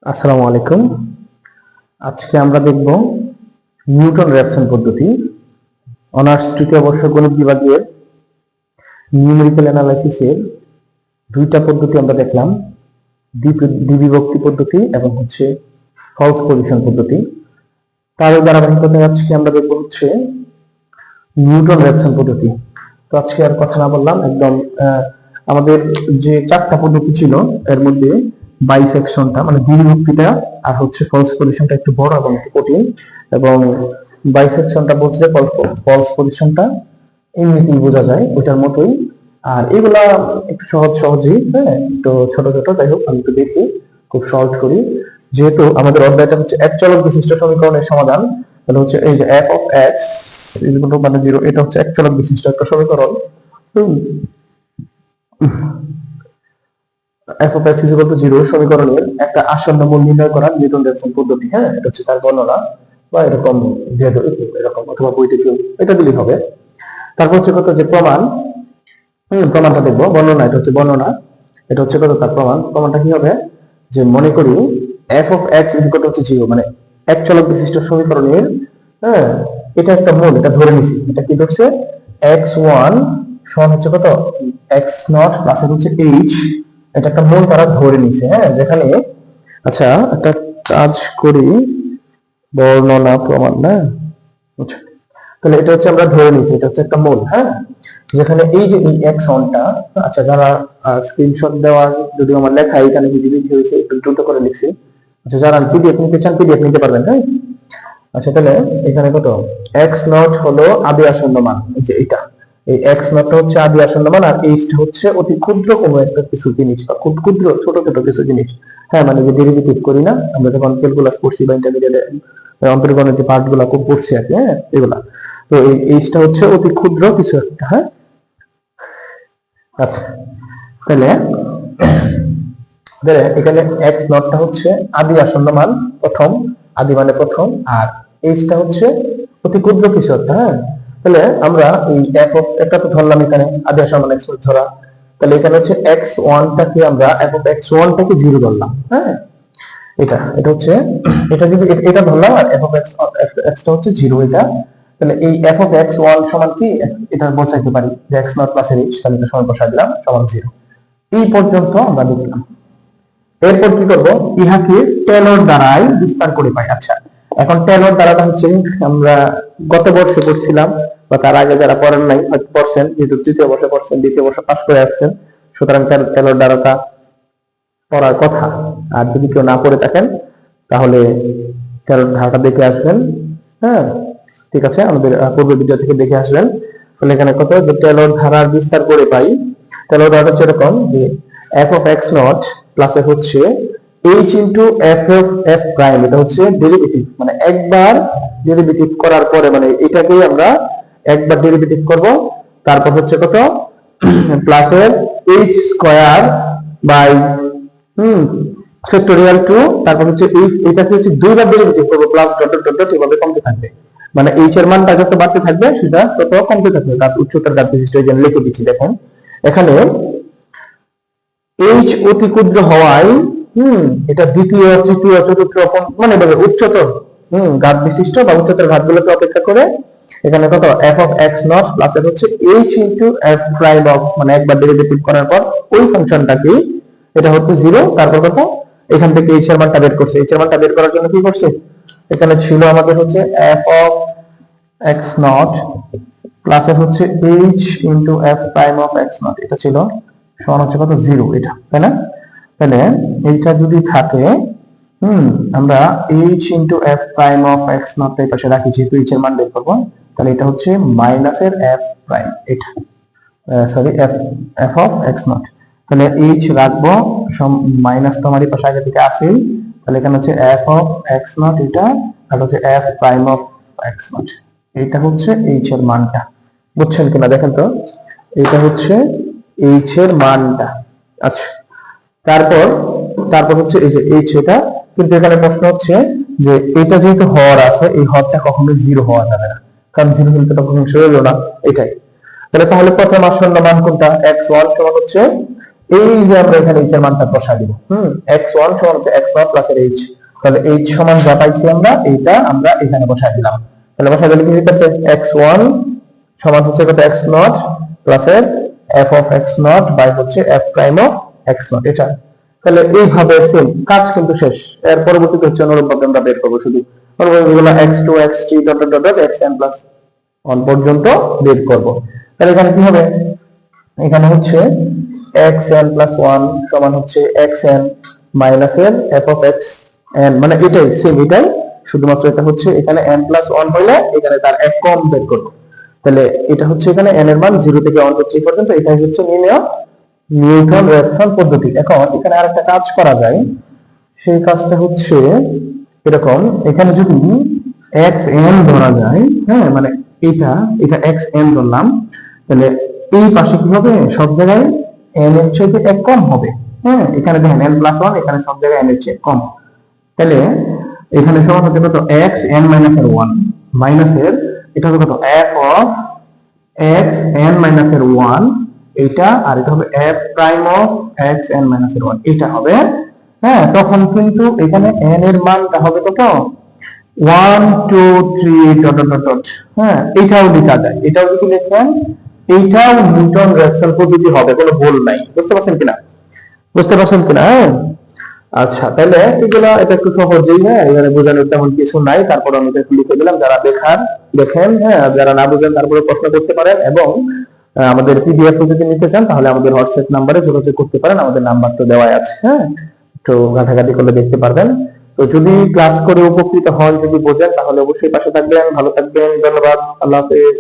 আসসালামু আলাইকুম। আজকে আমরা দেখব নিউটন র্যাপসন পদ্ধতি, অনার্স তৃতীয় বর্ষ গণিত বিভাগের নিউমেরিক্যাল অ্যানালাইসিসের দুইটা পদ্ধতি আমরা দেখলাম, দ্বিবিভক্তি পদ্ধতি এবং ফলস পজিশন পদ্ধতি। তার ধারাবাহিকতায় আজকে আমরা দেখব নিউটন র্যাপসন পদ্ধতি। তো আজকে আর কথা না বললাম, একদম আমাদের যে চারটা পদ্ধতি ছিল এর মধ্যে বাইসেকশনটা মানে দ্বিবিভক্তিটা আর ফলস পজিশনটা একটু বড় এবং একটু কঠিন, এবং বাইসেকশনটা বলছে ফলস পজিশনটা এমনিতেই বোঝা যায় ওইটার মতোই, আর এগুলা একটু সহজেই, হ্যাঁ একটু ছোট ছোট। যাই হোক, আমি একটু দেখি খুব সহজ করি। যেহেতু আমাদের অধ্যায়টা এক চলক বিশিষ্ট সমীকরণের সমাধান, তাহলে এই যে f of x মানে 0, এটা এক চলক বিশিষ্ট একটা সমীকরণ। f of x is equal to 0 সমীকরণের একটা আসন্ন মূল নির্ণয় করার নিউটন র্যাপসন পদ্ধতি। হ্যাঁ, এটা তার বর্ণনা, বা এরকম এরকম অথবা বইতে কেউ এটা দিলেই হবে। তারপর কত যে প্রমাণ, প্রমাণটা দেখবো। বর্ণনা, এটা বর্ণনা, এটা কত তার প্রমাণটা কি হবে, যে মনে করি f of x is equal to 0 মানে এক চলক বিশিষ্ট সমীকরণের, হ্যাঁ এটা একটা মূল, এটা ধরে নিছি। এটা কি ধরছে, x1 সমান কত x0 প্লাস h, এটা একটা মূল তারা ধরে নিছে। হ্যাঁ, যেখানে আচ্ছা একটা কাজ করি, বর্ণনা প্রমাণ না, আচ্ছা তাহলে এটা আমরা ধরে নিছি এটা একটা মূল। হ্যাঁ, যেখানে এই যে এই x1টা, আচ্ছা যারা স্ক্রিনশট দেওয়ার যদি আমার লেখা এখানে কিছু লিখে হয়েছে একটু দ্রুত করে লিখছি। আচ্ছা যারা পিডিএফ নিতে চান পিডিএফ নিতে পারবেন। হ্যাঁ, আচ্ছা তাহলে এখানে কত x0 হলো আদি আসন্ন মান, এই যে এটা এই x0 টা আদি আসন্ন মান, আর h টা অতি ক্ষুদ্র কোনো একটা কিছু জিনিস বা খুব ক্ষুদ্র ছোট ছোট কিছু জিনিস। হ্যাঁ, মানে যে ডেরিভেটিভ করি না আমরা যখন ক্যালকুলাস করছি বা ইন্টারমিডিয়েট অন্তরীকরণের যে পার্ট গুলা খুব পড়ছি আর কি, হ্যাঁ এগুলা। তো এই h টা অতি ক্ষুদ্র কিছু একটা। হ্যাঁ, আচ্ছা তাহলে এখানে x0 টা আদি আসন্ন মান, প্রথম আদি মানে প্রথম, আর h টা অতি ক্ষুদ্র কিছু একটা। হ্যাঁ, তাহলে আমরা এই একটা তো ধরলাম এখানে আদি আসন্ন মান x ধরা, তাহলে এখানে x1 টাকে আমরা f of x1 টাকে 0 ধরলাম। হ্যাঁ, এটা এটা যদি এটা ধরলাম, আর f of x টা 0 এটা, তাহলে এই f of x1 সমান কি, এটা বসাইতে পারি যে x0 প্লাস h, তাহলে এটা সমান বসাই দিলাম সমান 0। এই পর্যন্ত আমরা লিখলাম। এরপর কি করব, ইহাকে টেলর দ্বারাই বিস্তার করে পাই। আচ্ছা এখন টেলর দ্বারাটা আমরা গত বর্ষে পড়ছিলাম, বা তার আগে যারা পড়েন নাই হয়তো পড়ছেন, যেহেতু তৃতীয় বর্ষে পড়ছেন, দ্বিতীয় বর্ষে পাস করে আসছেন, সুতরাং টেলর দ্বারাটা পড়ার কথা। আর যদি কেউ না পড়ে থাকেন তাহলে টেলর ধারাটা দেখে আসবেন। হ্যাঁ ঠিক আছে, আমাদের পূর্ব ভিডিও থেকে দেখে আসবেন। তাহলে এখানে কত, যে টেলর ধারার বিস্তার করে পাই। টেলর ধারাটা এরকম যে f of x naught plus f h into f of f prime, এটা ডেরিভেটিভ, মানে একবার ডেরিভেটিভ করার পরে, মানে এটাকে আমরা একবার ডেরিভেটিভ করব, তারপর কত প্লাস এর h স্কয়ার বাই ফ্যাক্টোরিয়াল 2, তারপর এটাকে দুইবার ডেরিভেটিভ করব, প্লাস ডট ডট ডট এভাবে কমতে থাকবে, মানে h এর মানটা যত বাড়তে থাকবে সেটা তত কমতে থাকবে। তার উচ্চতার ঘাত বিশিষ্ট এখানে লিখে দিচ্ছি, দেখেন এখানে h অতি ক্ষুদ্র হওয়ায় এটা দ্বিতীয় তৃতীয় চতুর্থ মানে উচ্চতর ঘাত বিশিষ্ট বা উচ্চতর ঘাতগুলোকে অপেক্ষা করে এখানে কত f of x naught plus এর h into f prime of, মানে একবার ডেরিভেটিভ করার পর ওই ফাংশনটাকে, এটা 0, তারপর কত এখান থেকে h এর মানটা বের করছে। h এর মানটা বের করার জন্য কি করছে, এখানে ছিল আমাদের f of x naught plus এর h into f prime of x naught, এটা ছিল সমান কত 0, এটা তাই না। তাহলে এইটা যদি থাকে, আমরা h into f prime of x naught এই পাশে রাখি, যেহেতু h এর মান বের করব, তাহলে এটা মাইনাস এর f প্রাইম, এটা sorry f of x naught, তাহলে h রাখবো মাইনাস, তো আমার এই পাশে আগে থেকে আছেই, তাহলে এখানে f অফ x naught এটা, আর f prime of x naught, এটা h এর মানটা, বুঝছেন কিনা দেখেন তো, এটা h এর মানটা। আচ্ছা তারপর এই যে h, এটা কিন্তু এখানে প্রশ্ন যে এটা যেহেতু হর আছে, এই হরটা কখনোই 0 হওয়া যাবে না, কারণ 0 হলে তো কখনো হলো না, এটাই। তাহলে প্রথম আসন্ন মান কোনটা, x1 সমান এই যে আমরা এখানে h এর মানটা বসা দিব x1 সমান হচ্ছে x0 প্লাস এর h, তাহলে h সমান যা পাইছি আমরা এইটা আমরা এখানে বসাই দিলাম। তাহলে বসাই দিলে কি হইতাছে x1 সমান হচ্ছে কত x0 প্লাস এর f of x0 বাই হচ্ছে f প্রাইম অফ x0 এটা। তাহলে এইভাবে সেম কাজ কিন্তু শেষ। এর পরবর্তীতে হচ্ছে অনুরূপভাবে আমরা বের করব শুধু অনুরূপগুলো x2 x3 dot dot dot xn plus 1 পর্যন্ত বের করব। তাহলে এখানে কি হবে, এখানে হচ্ছে xn প্লাস 1 সমান হচ্ছে xn মাইনাস এর f of xn, মানে এটাই সেম এটাই, শুধুমাত্র এটা হচ্ছে এখানে n প্লাস 1 হইলে এখানে তার এক কম বের করব। তাহলে এটা হচ্ছে এখানে n এর মান 0 থেকে 1 3 পর্যন্ত, এটাই হচ্ছে নিউটন রেফসান পদ্ধতি। এখন এখানে আরেকটা কাজ করা যায়, সেই কাজটা হচ্ছে এরকম, এখানে যদি xn ধরা যায়, হ্যাঁ মানে এটা xn ধরলাম, তাহলে এই পাশে কি হবে, সব জায়গায় n এর চেয়ে এক কম হবে। হ্যাঁ এখানে দেখেন n প্লাস 1, এখানে সব জায়গায় n এর চেয়ে কম। তাহলে এখানে সমান হচ্ছে কত, xn মাইনাস এর 1 মাইনাস এর এটা হবে কত f অফ xn মাইনাস এর 1 এটা, আর এটা হবে f prime of xn minus এর 1 এটা হবে। হ্যাঁ তখন কিন্তু এখানে n এর মানটা হবে কত 1 2 3 ডট ডট ডট, হ্যাঁ এটাও লেখা যায়, এটাও যদি লিখেন এইটাও নিউটন রেফসান পদ্ধতি হবে, কোনো ভুল নাই। বুঝতে পারছেন কিনা, বুঝতে পারছেন কিনা? আচ্ছা তাহলে এগুলা এটা একটু সহজেই, হ্যাঁ এখানে বোঝানোর তেমন কিছু নাই, তারপর আমি এটা লিখে দিলাম। যারা দেখেন, হ্যাঁ যারা না বুঝেন তারপরে প্রশ্ন করতে পারেন, এবং আমাদের পিডিএফ যদি নিতে চান তাহলে আমাদের হোয়াটসঅ্যাপ নাম্বারে যোগাযোগ করতে পারেন, আমাদের নাম্বার তো দেওয়াই আছে, হ্যাঁ একটু ঘাটাঘাটি করলে দেখতে পারবেন। তো যদি ক্লাস করে উপকৃত হন, যদি বোঝেন, তাহলে অবশ্যই পাশে থাকবেন। ভালো থাকবেন, ধন্যবাদ, আল্লাহ হাফেজ।